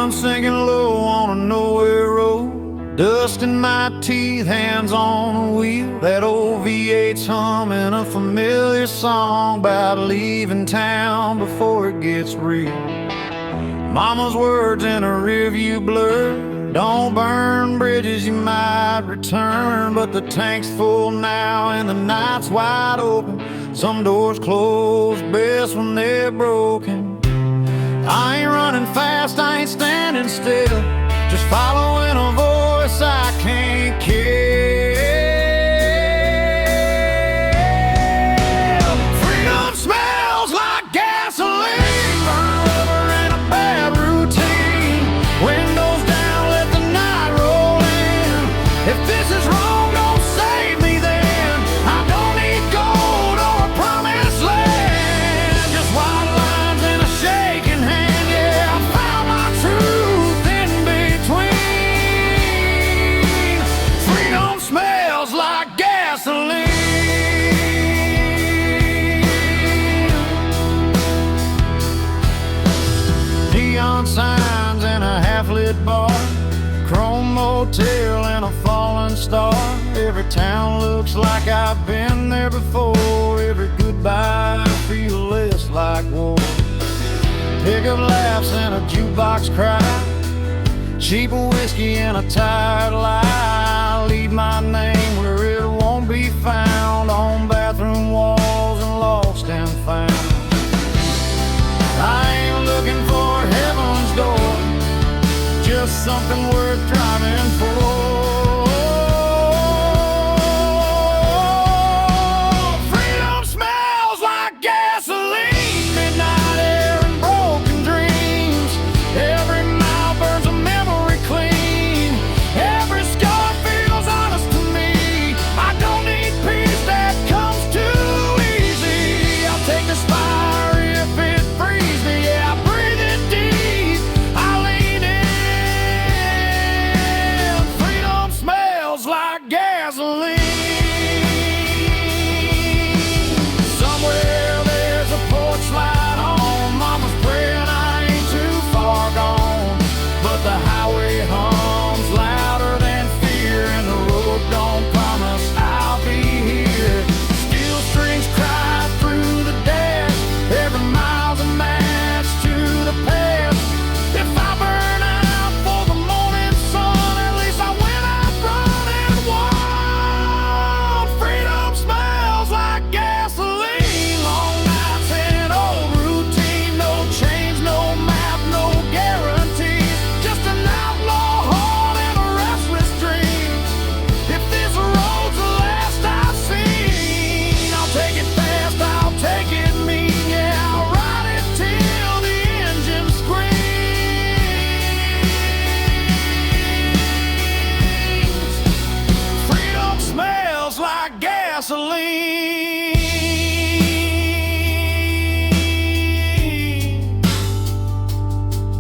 I'm sinking low on a nowhere road, dust in my teeth, hands on the wheel. That old V8's humming a familiar song about leaving town before it gets real. Mama's words in a rearview blur: don't burn bridges, you might return. But the tank's full now and the night's wide open. Some doors close best when they're broken. I ain't running fast, I ain't standing still, just following a voice I can't kill. Freedom smells like gasoline, burn rubber and a bad routine. Windows down, let the night roll in. If this is wrong, don't save me then. I don't need gold or a promised land, just white lines and a shaking hand. Neon signs in a half-lit bar, chrome motel and a fallen star. Every town looks like I've been there before. Every goodbye feels less like war. Pickup laughs and a jukebox cry, cheap whiskey and a tired lie. Leave my name where it won't be found, on bathroom walls and lost and found. I ain't looking for heaven's door, just something worth driving for. Freedom smells like gasoline, midnight air and broken dreams. Every mile burns a memory clean, every scar feels honest to me. I don't need peace that comes too easy. I'll take this fire if it frees me. Yeah, I breathe it deep, I lean in. Freedom smells like gasoline. Somewhere there's a porch light on, mama's praying I ain't too far gone. But the highway hums louder than fear, and the road don't promise I'll be here. Steel strings cry through the dash, every mile's a match to the past. If I burn out for the morning sun, at least I went out running wild. Freedom smells like gasoline, long nights and old routine. No change, no map, no guarantees, just an outlaw heart and a restless dream. If this road's the last I've seen, I'll take it fast, I'll take it mean. Yeah, I'll ride it till the engine screams. Freedom smells like gasoline.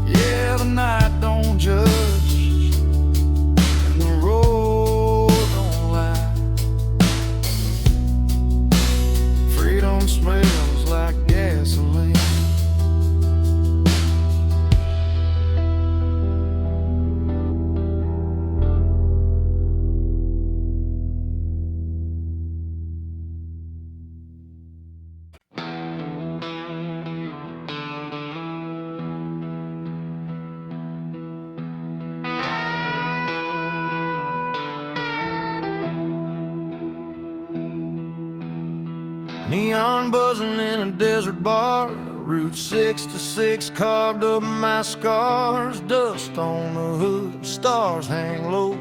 Yeah, the night don't judge and the road don't lie. Freedom smells like gasoline. Neon buzzing in a desert bar, Route 66 carved up my scars. Dust on the hood, stars hang low.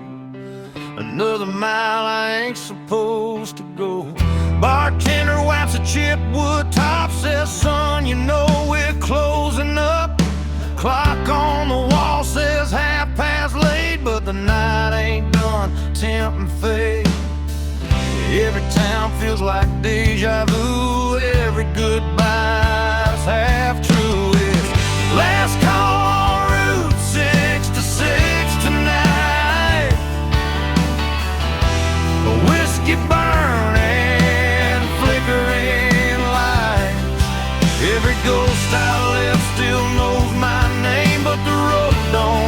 Another mile I ain't supposed to go. Bartender wipes a chipped wood top, says, son, you know we're closing up. Clock on the wall says 8:30, but the night ain't done, tempt and fade. Every town feels like deja vu, every goodbye's half true. It's last call on Route 66 tonight. A whiskey burning, flickering lights. Every ghost I left still knows my name, but the road don't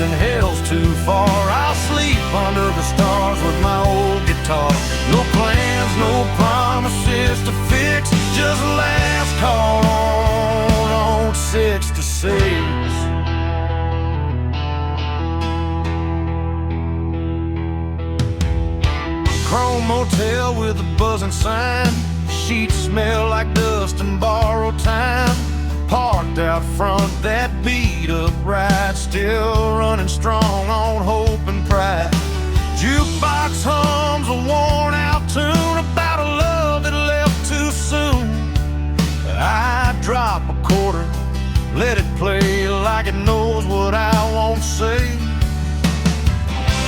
and hell's too far, I'll sleep under the stars with my old guitar. No plans, no promises to fix, just last call on 6 to 6. Chrome motel with a buzzing sign, sheets smell like dust and borrowed time. Parked out front, that beat up ride, still running strong on hope and pride. Jukebox hums a worn out tune about a love that left too soon. I drop a quarter, let it play like it knows what I won't say.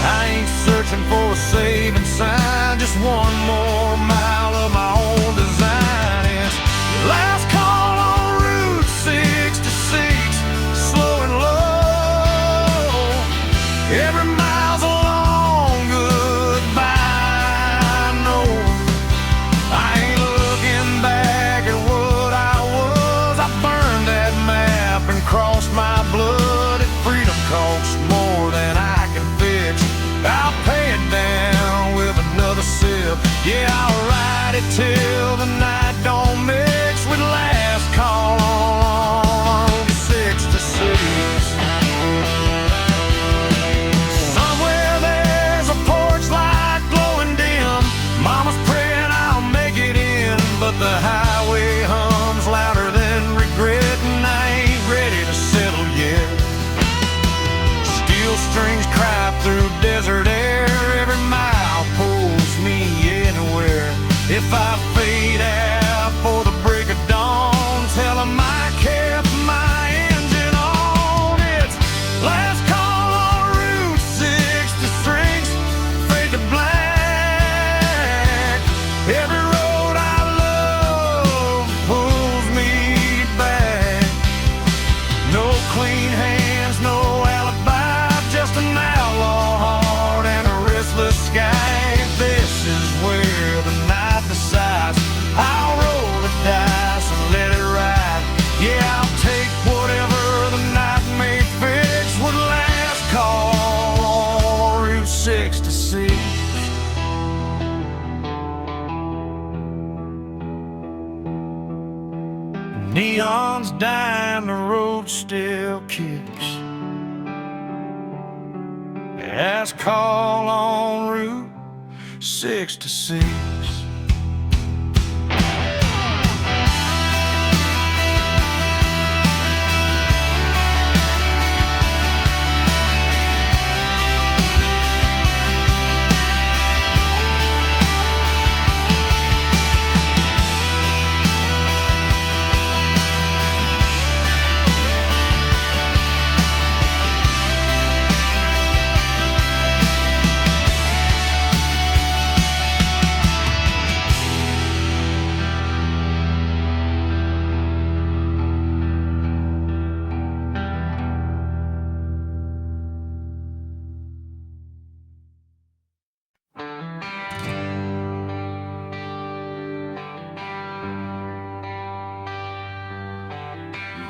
I ain't searching for a saving sign, just one more mile of my own design. It's last call on Route 66, slow and low. Every mile's a long goodbye. No, I ain't looking back at what I was. I burned that map and crossed my blood. If freedom costs more than I can fix, I'll pay it down with another sip. Yeah, I'll ride it till the night don't mix with last call on 6 to 6. Somewhere there's a porch light glowing dim. Mama's praying I'll make it in, but the highway hums louder than regret, and I ain't ready to settle yet. Steel strings cry through desert air, every mile pulls me anywhere. If I fade out for the break of dawn, tell 'em I kept my engine on. It's last call on Route 66, fade to black. Every road I love pulls me back. No clean hands, no alibi, just an outlaw heart and a restless sky. This is where the night decides. I'll roll the dice and let it ride. Yeah, I'll take whatever the night may fix with last call on Route 66. Neon's dying, the road still kicks. Last call on Route 66.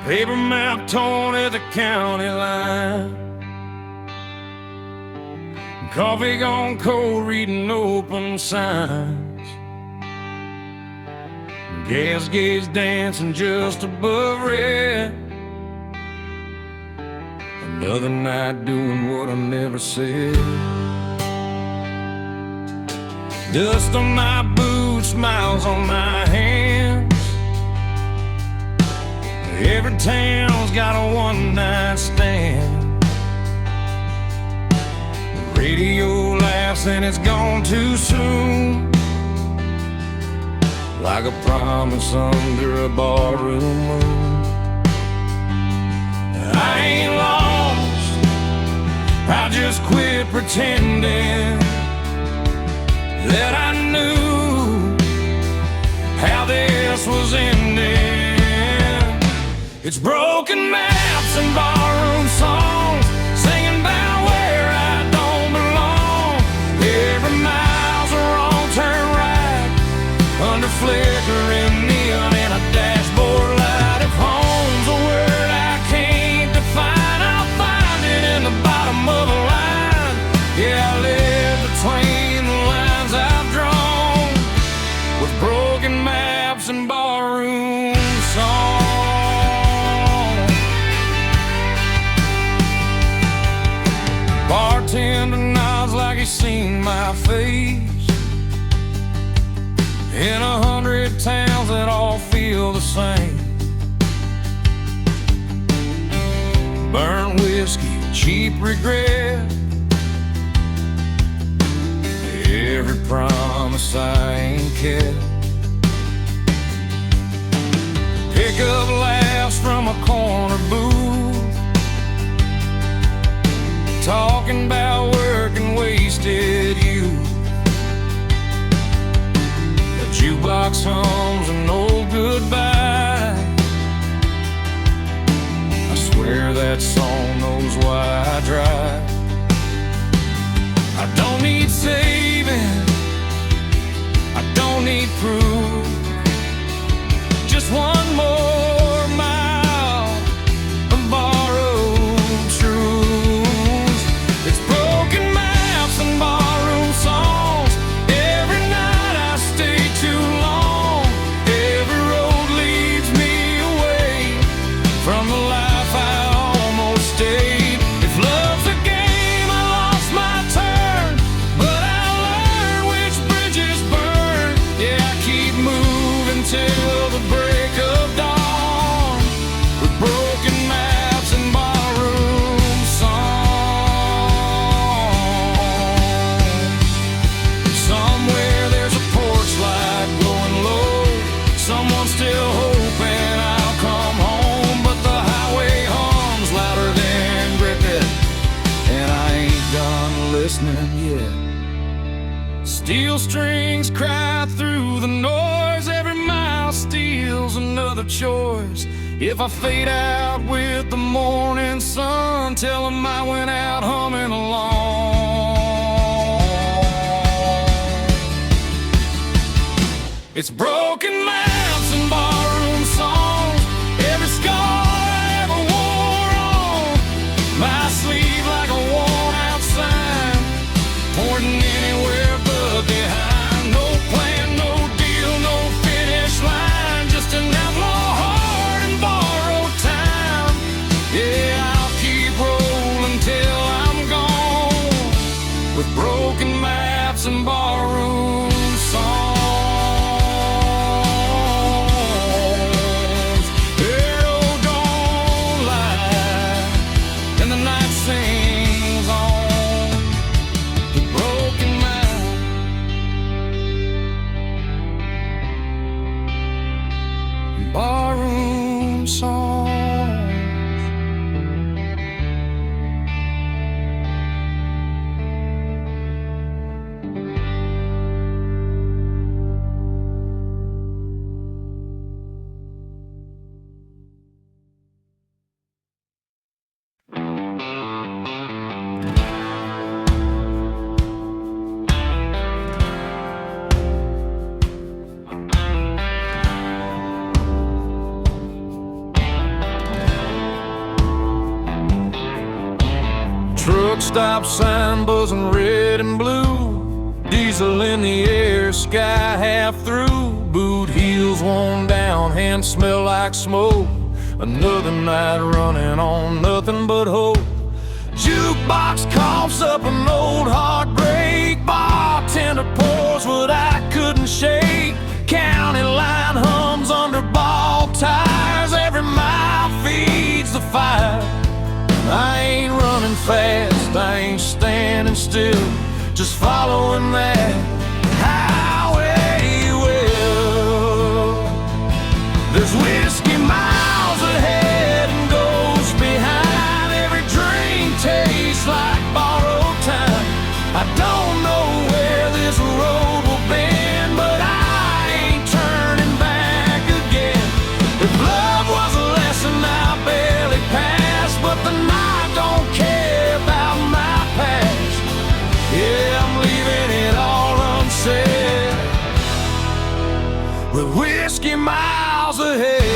Paper map torn at the county line, coffee gone cold, reading open signs. Gas gauge dancing just above red. Another night doing what I never said. Dust on my boots, smiles on my hands. Every town's got a one-night stand. The radio laughs and it's gone too soon, like a promise under a barroom moon. I ain't lost, I just quit pretending that I knew how this was ending. It's broken maps and barroom songs, singing about where I don't belong. Every mile's a wrong turn right, under flickering neon and a dashboard light. If home's a word I can't define, I'll find it in the bottom seen my face in 100 towns that all feel the same. Burnt whiskey, cheap regret, every promise I ain't kept. Pick up laughs from a corner booth, talking about work and wasted youth. The jukebox hums an old goodbye. I swear that song knows why I drive. I don't need saving, I don't need proof, just one more mile of borrowed truths. It's broken maps and barroom songs. Every night I stay too long. Every road leads me away from the life I almost stayed. If love's a game, I lost my turn, but I learned which bridges burn. Yeah, I keep moving till the break of dawn, with broken maps and barroom songs. Somewhere there's a porch light glowing low, someone still hoping I'll come home. But the highway hums louder than Griffith, and I ain't done listening yet. Steel strings cry through the noise, every mile steals another choice. If I fade out with the morning sun, tell them I went out humming along. It's broken maps and barroom songs, every scar I ever wore on my sleeve like a worn out sign, pointing anywhere but behind. No plan, no deal, no finish line, just an outlaw heart and borrowed time. Yeah, I'll keep rolling till I'm gone, with broken maps and barroom songs. Arrow don't lie, and the night sings on, the broken map, barroom songs. Truck stop sign buzzing red and blue, diesel in the air, sky half through. Boot heels worn down, hands smell like smoke. Another night running on nothing but hope. Jukebox coughs up an old heartbreak, bartender pours what I couldn't shake. County line hums under ball tires, every mile feeds the fire. I ain't running fast, I ain't standing still, just following that highway will. There's whiskey miles ahead and ghosts behind. Every drink tastes like borrowed time. I don't know where this road will bend, but I ain't turning back again. If love was a lesson I barely passed, but the night don't care about my past. Yeah, I'm leaving it all unsaid, with whiskey miles ahead.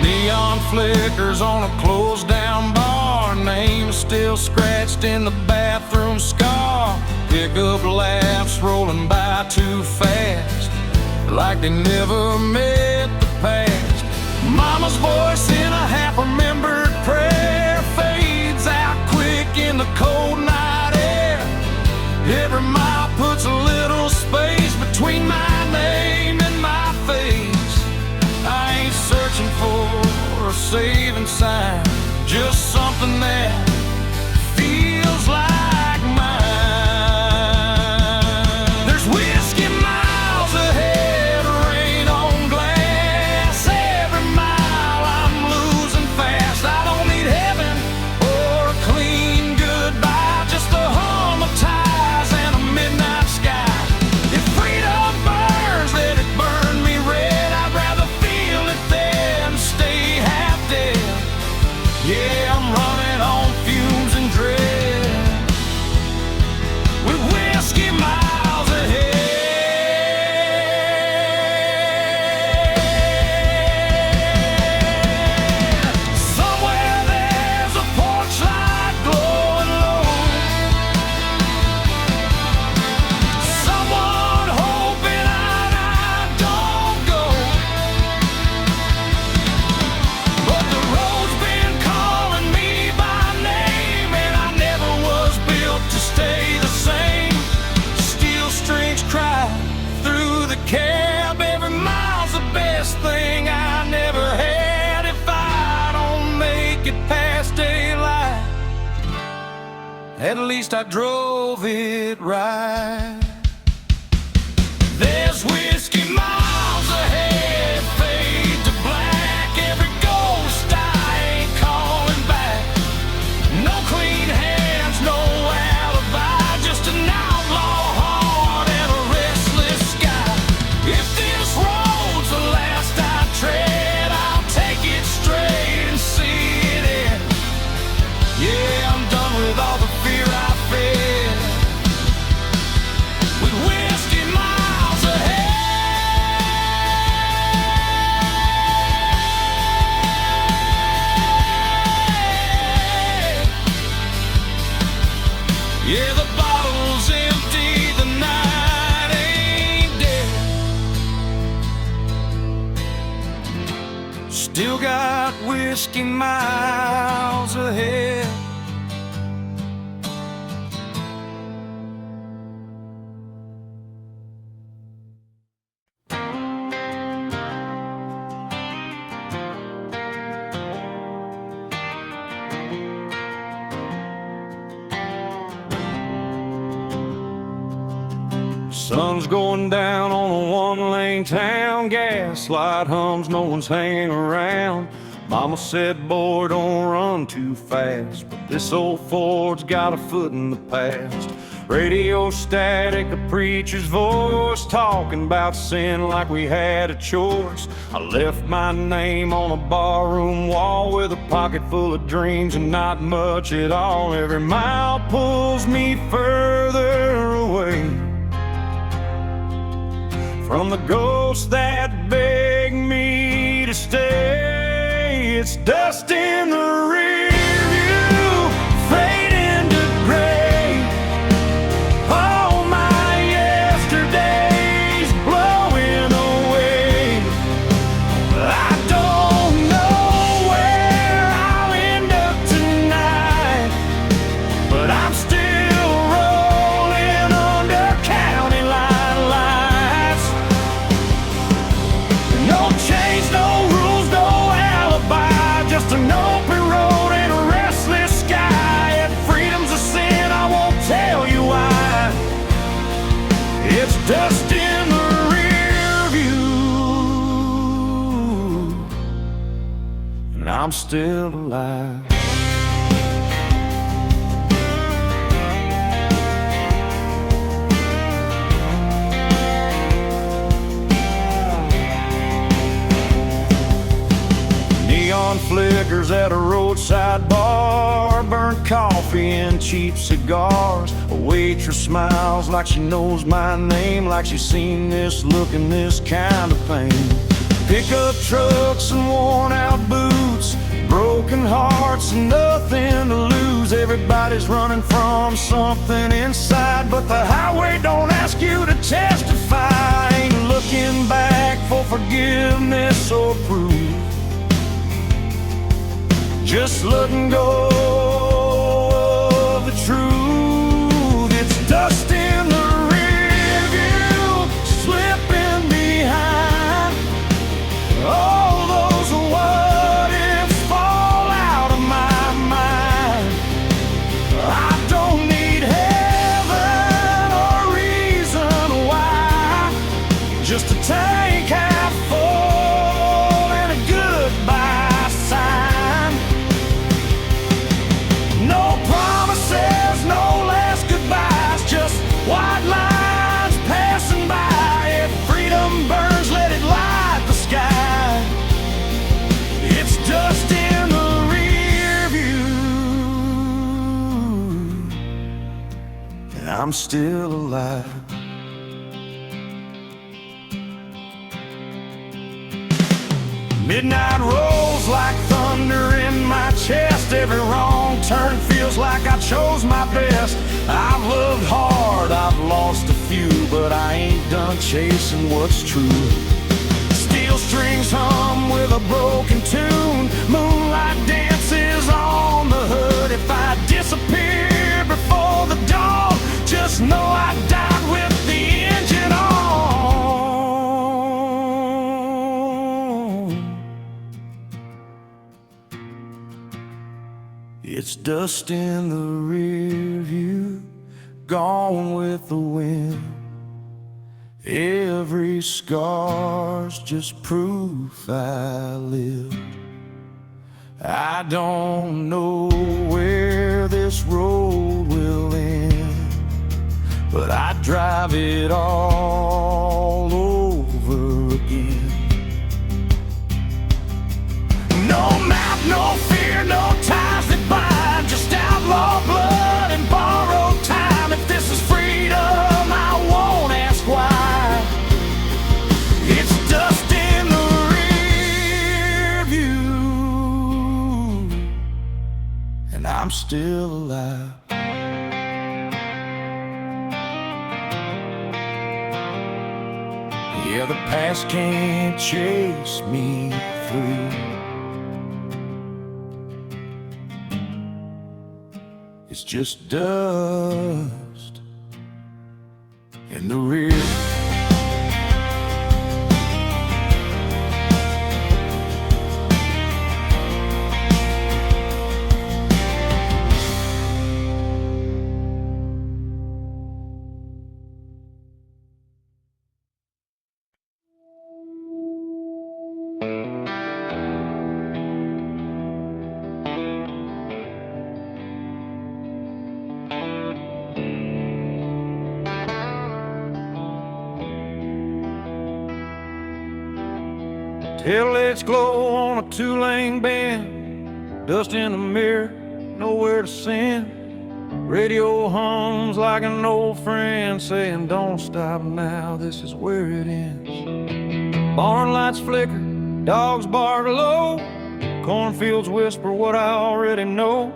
Neon flickers on a closed down bar, name still scratched in the bathroom scar. Pickup laughs rolling by too fast, like they never met the past. Mama's voice in a half saving sign, just something that feels like mine. There's whiskey miles ahead, rain on glass. Every mile I'm losing fast. I don't need heaven or a clean goodbye, just a hum of ties and a midnight sky. If freedom burns, let it burn me red. I'd rather feel it than stay half dead. Yeah, I'm running on fumes and dread, with whiskey miles ahead. Somewhere there's a porch light glowing low, someone hoping I don't go. But the road's been calling me by name, and I never was built to stay the same. Steel strings cry through the cab. Every mile's the best thing I never had. If I don't make it past daylight, at least I drove it right. There's whiskey miles ahead, fade to black. Every ghost I ain't calling back. No clean hands, no alibi, just an outlaw heart and a restless sky. If this road's the last I tread, I'll take it straight and see it end. Yeah, I'm done with all the fear I fed, with whiskey miles ahead. Yeah, the bottle's empty, the night ain't dead. Still got whiskey miles ahead. Sun's going down on a one-lane town. Gaslight hums, no one's hanging around. Mama said, boy, don't run too fast, but this old Ford's got a foot in the past. Radio static, the preacher's voice, talking about sin like we had a choice. I left my name on a barroom wall with a pocket full of dreams and not much at all. Every mile pulls me further away from the ghosts that beg me to stay. It's dust in the rear view, fading to gray. All my yesterdays blowing away. I don't know where I'll end up tonight, but I'm still rolling under county line lights. No chains, no rules, no alibi, just an open road and a restless sky. If freedom's a sin, I won't tell you why. It's dust in the rear view, and I'm still alive. Neon flickers at a roadside bar, burnt coffee and cheap cigars. A waitress smiles like she knows my name, like she's seen this look and this kind of pain. Pickup trucks and worn out boots, broken hearts and nothing to lose. Everybody's running from something inside, but the highway don't ask you to testify. Ain't looking back for forgiveness or proof, just letting go of the truth. It's dust in the rear view, slipping behind all those what-if a tank half full and a goodbye sign. No promises, no last goodbyes, just white lines passing by. If freedom burns, let it light the sky. It's dust in the rear view, and I'm still alive. Midnight rolls like thunder in my chest. Every wrong turn feels like I chose my best. I've loved hard, I've lost a few, but I ain't done chasing what's true. Steel strings hum with a broken tune. Moonlight dances on the hood. If I disappear before the dawn, just know I died with the engine on. It's dust in the rear view, gone with the wind. Every scar's just proof I live. I don't know where this road will end, but I'd drive it all over again. No map, no fear, no ties that bind, just outlaw blood and borrowed time. If this is freedom, I won't ask why. It's dust in the rear view, and I'm still alive. Yeah, the past can't chase me through. It's just dust in the rear. Taillights glow on a two-lane bend, dust in the mirror, nowhere to send. Radio hums like an old friend saying, don't stop now, this is where it ends. Barn lights flicker, dogs bark low, cornfields whisper what I already know.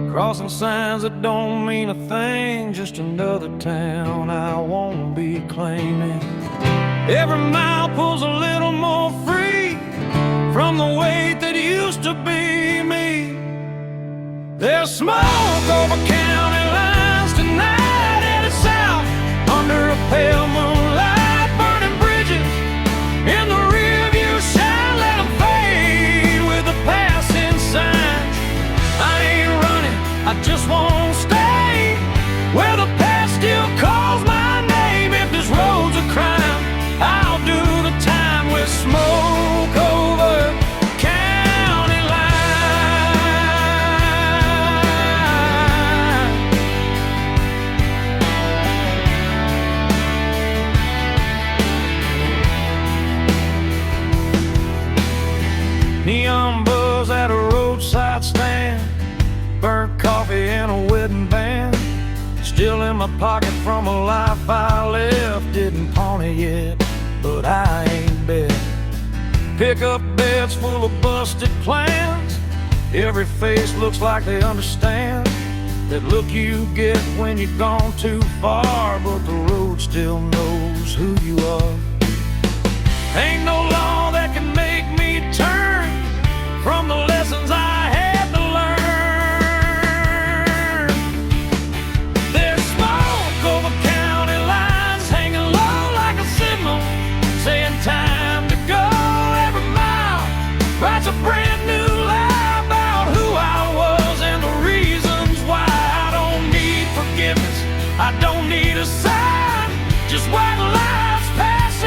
Crossing signs that don't mean a thing, just another town I won't be claiming. Every mile pulls a little more free from the weight that used to be me. There's smoke over county lines tonight, headed south under a pale moonlight. Burning bridges in the rear view shine, let them fade with the passing signs. I ain't running, I just won't stay where the past still calls my name. If this road's a crime, I'll do the time with smoke over county line. Neon buzz at a roadside stand, burnt coffee and a wedding band. Still in my pocket from a life I left. Didn't pawn it yet, but I ain't bet. Pick up beds full of busted plans. Every face looks like they understand that look you get when you've gone too far, but the road still knows who you are. Ain't no law that can make me turn from the lessons I had to learn. There's smoke over county lines, hanging low like a signal, saying time to go. Every mile writes a brand new lie about who I was and the reasons why. I don't need forgiveness, I don't need a sign, just white lies passing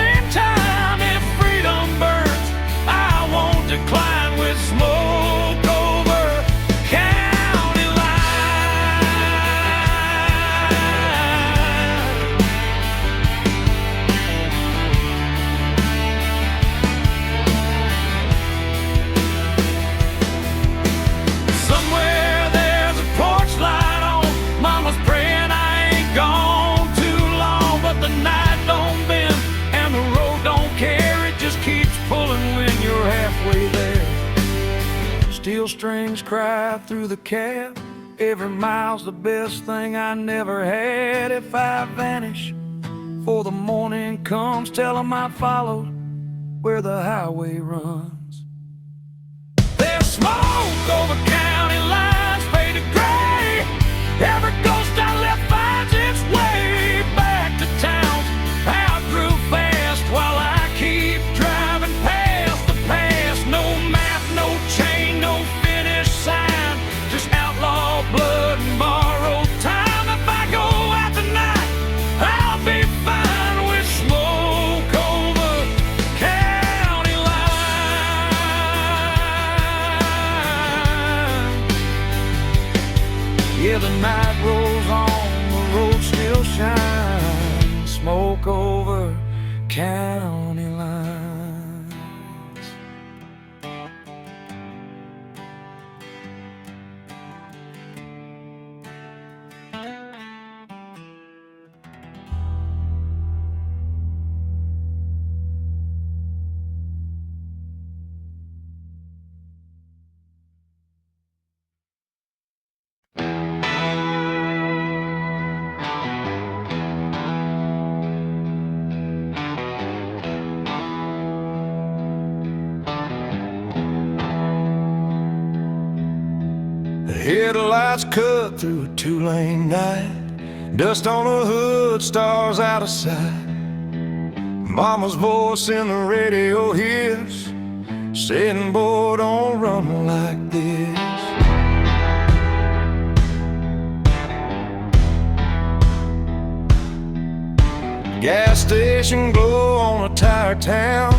strings cry through the cab. Every mile's the best thing I never had. If I vanish before the morning comes, tell 'em I followed where the highway runs. There's smoke over county lines, faded gray. Every ghost I left finds its way back to town. I grew fast while I keep driving past the past. No map, no chain, no finish sign, just outlaw blood and borrowed time. If I go out tonight, I'll be fine with smoke over county line. Yeah, the night rolls on, the road still shines. Smoke over county lines. Headlights cut through a two-lane night. Dust on the hood, stars out of sight. Mama's voice in the radio hears, saying, boy, don't run like this. Gas station glow on a tired town.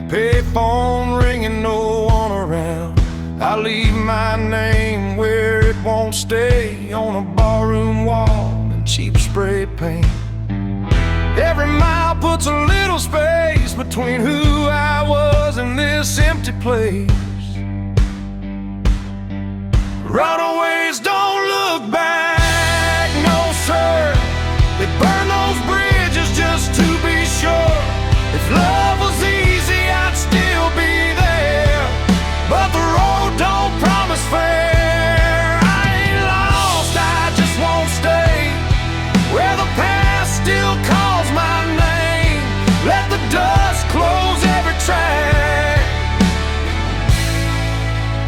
Payphone ringing, no one around. I leave my name where it won't stay, on a barroom wall in cheap spray paint. Every mile puts a little space between who I was and this empty place. Runaways don't look back, no sir. They burn those bridges just to be sure. If love was easy, I'd still be there, but the road don't promise fair. I ain't lost, I just won't stay where the past still calls my name. Let the dust close every track.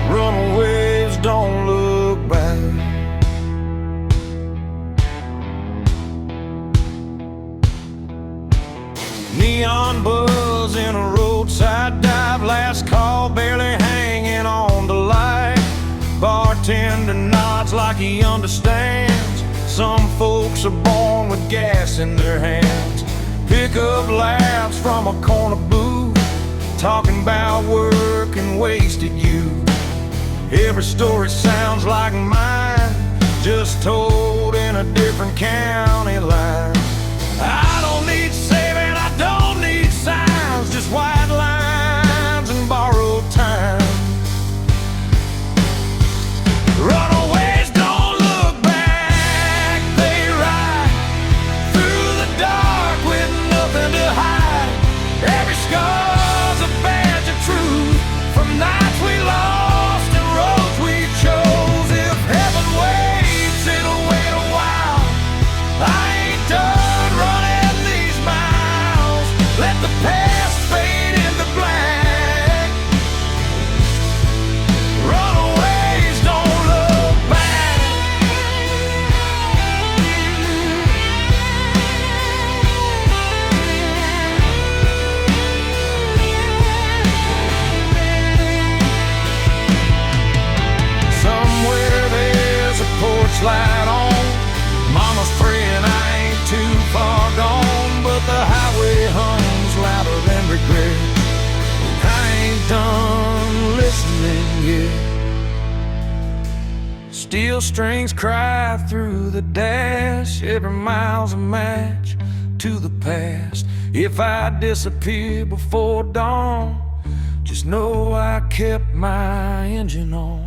Runaways don't look back. Neon buzz in a roadside dive. Last call barely hanging on the light. Bartender nods like he understands. Some folks are born with gas in their hands. Pick up laughs from a corner booth, talking about work and wasted youth. Every story sounds like mine, just told in a different county line. I don't need saving, I don't need signs, just white lines and borrowed time. Runaways don't look back, they ride through the dark with nothing to hide. Every scar's a badge of truth, from nights we lost and roads we chose. If heaven waits, it'll wait a while. I ain't done running these miles. Let the past fade into black. Runaways don't look back. Somewhere there's a porch light on. Mama's praying I ain't too far gone, but the highway hums louder than regret. I ain't done listening yet. Steel strings cry through the dash. Every mile's a match to the past. If I disappear before dawn, just know I kept my engine on.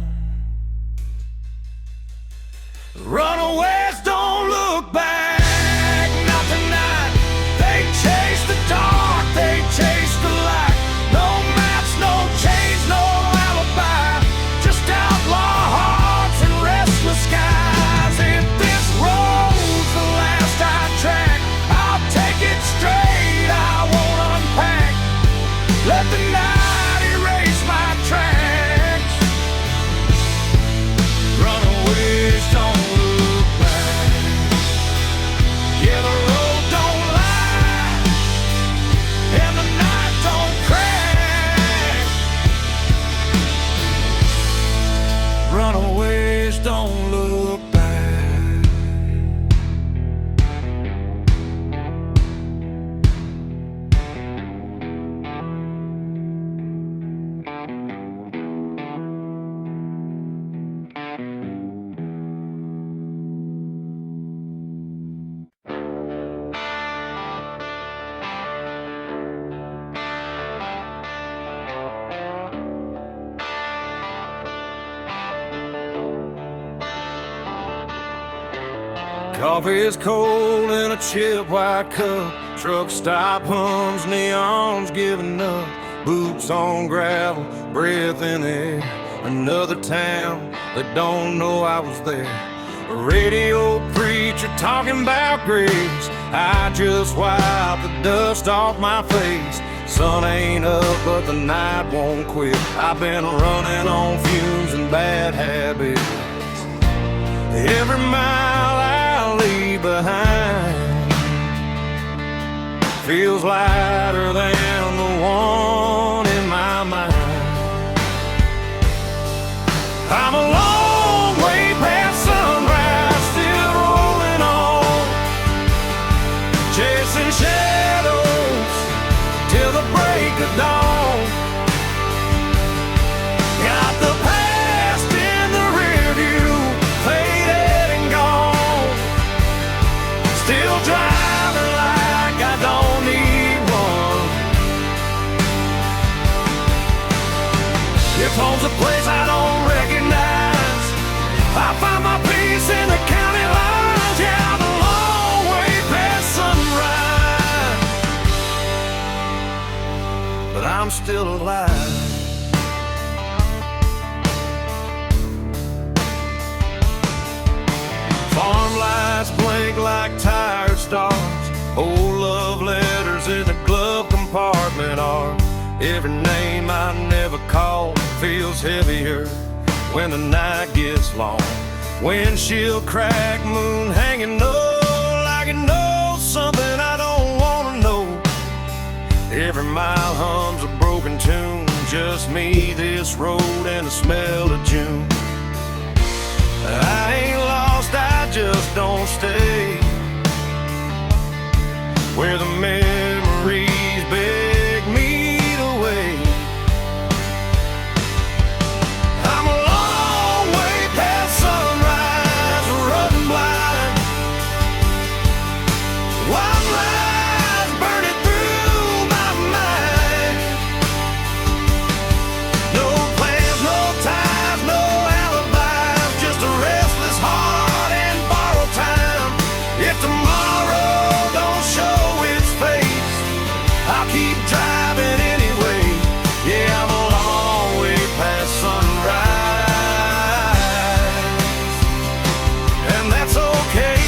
Runaways don't look back, not tonight. They chase the dark, they chase the light. No maps, no chains, no alibi, just out Coffee is cold in a chip white cup. Truck stop hums, neons giving up. Boots on gravel, breath in the air. Another town that don't know I was there. A radio preacher talking about grace. I just wiped the dust off my face. Sun ain't up, but the night won't quit. I've been running on fumes and bad habits. Every mile I leave behind feels lighter than the one in my mind. I'm a long way past sunrise, still rolling on, chasing shadows till the break of dawn. Got the past in the rear view, faded and gone. Still driving like I don't need one. If home's a place I don't recognize, I find my peace in the county lines. Yeah, I'm a long way past sunrise, but I'm still alive. Farm lights blink like tired stars. Old love letters in the glove compartment are. Every name I never called feels heavier when the night gets long. Windshield crack, moon hanging low, like it knows something I don't wanna know. Every mile hums a broken tune, just me, this road, and the smell of June. I ain't lost, I just don't stay where the memories beg me to wait. I'm a long way past sunrise, running blind. One light burning through my mind. No plans, no ties, no alibis, just a restless heart and borrowed time. If tomorrow don't show its face, I'll keep driving anyway. Yeah, I'm a long way past sunrise, and that's okay.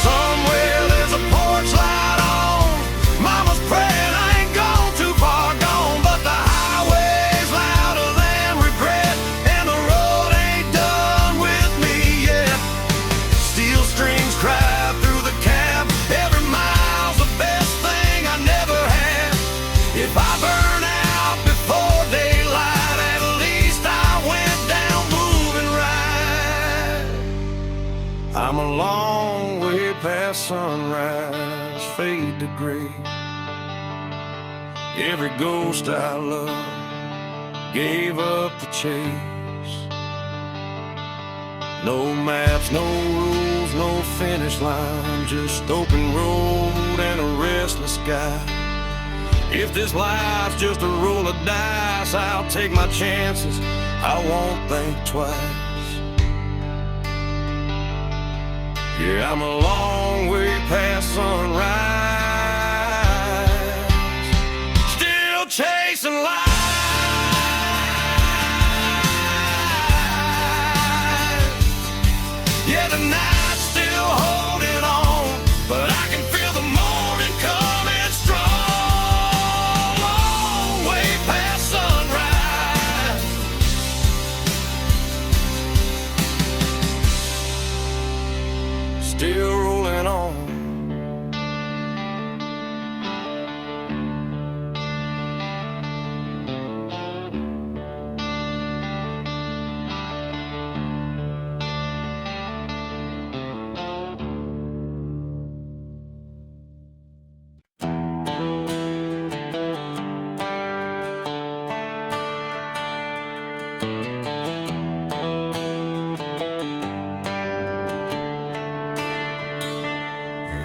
Somewhere there's a porch light on. Mama's praying I ain't gone too far gone, but the highway's louder than regret, and the road ain't done with me yet. Steel strings cry through the cab. Every mile's the best thing I never had. If I burn out before daylight, at least I went down moving right. I'm a long way past sunrise, fade to gray. Every ghost I love gave up the chase. No maps, no rules, no finish line, just open road and a restless sky. If this life's just a roll of dice, I'll take my chances, I won't think twice. Yeah, I'm a long way past sunrise, still chasing life. Yeah, the night's still holding on, but I can feel the morning coming strong. Long way past sunrise, still rolling on,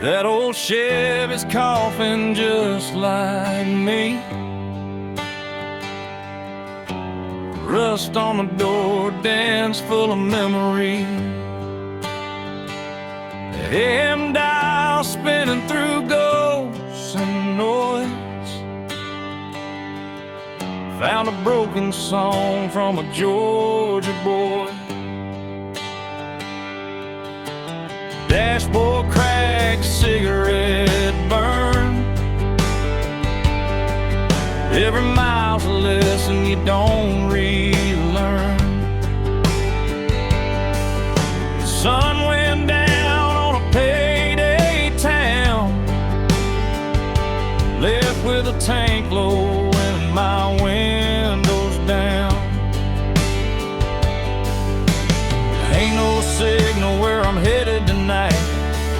That old Chevy's coughing just like me. Rust on the door, dance full of memory. AM dial spinning through ghosts and noise. Found a broken song from a Georgia boy. Dashboard crack, cigarette burn. Every mile's a lesson you don't relearn. The sun went down on a payday town. Left with a tank low and my windows down. Ain't no signal where I'm headed tonight.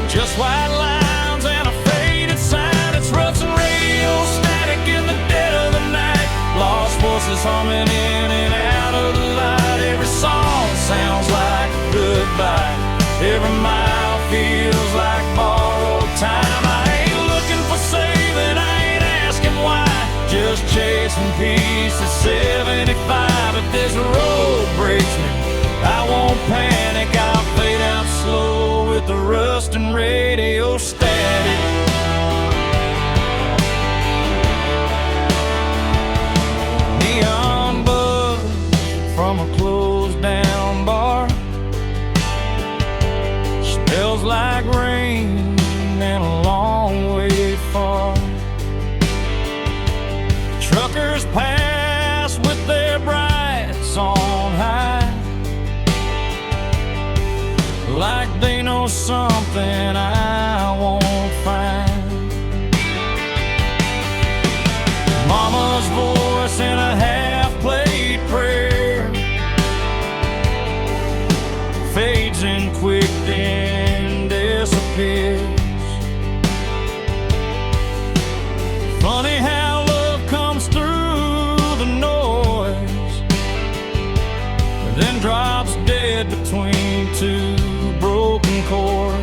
Just white lines and a faded sign. It's Russian radio static in the dead of the night. Lost voices humming in and out of the light. Every song sounds like goodbye. Every mile feels like borrowed time. I ain't looking for saving, I ain't asking why. Just chasing peace at 75. If this road breaks me, I won't panic, I'll fade out slow with the rust and radio static. Neon buzz from a closed down bar. Smells like rain and a long way far. Truckers pass with their brights on high, like they know something I won't find. Mama's voice in a half-played prayer fades in quick then disappears. Funny how love comes through the noise, then drops dead between two broken chords.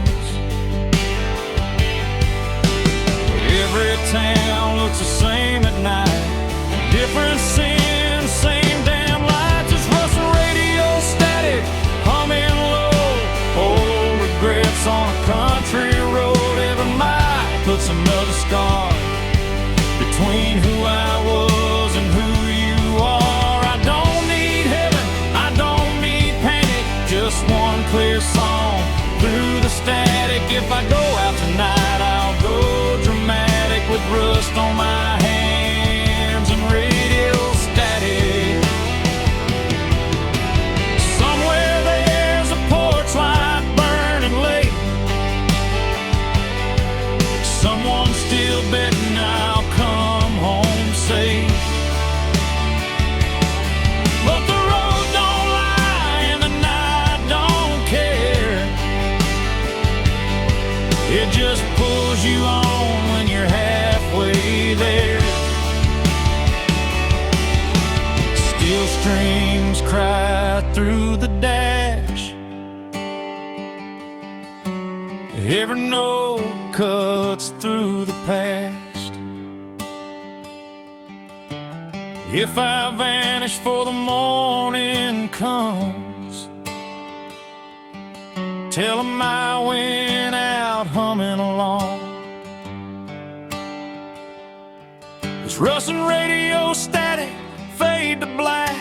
Every town looks the same at night. Different sin, same damn lights. It's Russian radio static, humming low. Old regrets on a country road. Every mile puts another scar between who I was and who you are. I don't need heaven, I don't need panic. Just one clear song through the static. If I go out tonight, I'll go dramatic with rust on my hands and radio static. Somewhere there's a porch light burning late. Someone's still betting I'll come home safe. But the road don't lie and the night don't care. It just pulls you on when you're halfway there. Steel strings cry through the dash. Every note cuts through the past. If I vanish before the morning comes, tell 'em I went out humming along. It's Russian radio static, fade to black.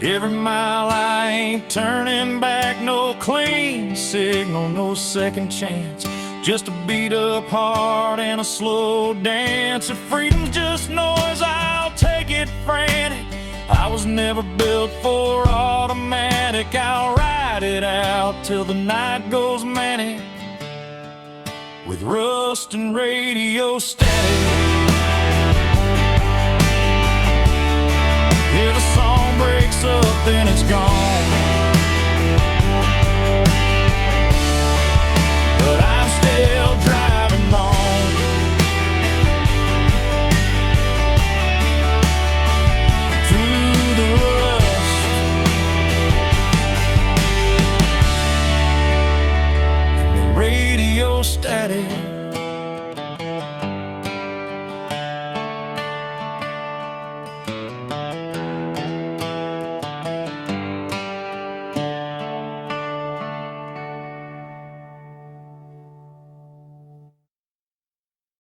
Every mile I ain't turning back. No clean signal, no second chance. Just a beat up heart and a slow dance. If freedom's just noise, I'll take it frantic. I was never built for automatic. I'll ride it out till the night goes manic with rust and radio static. If a song breaks up, then it's gone.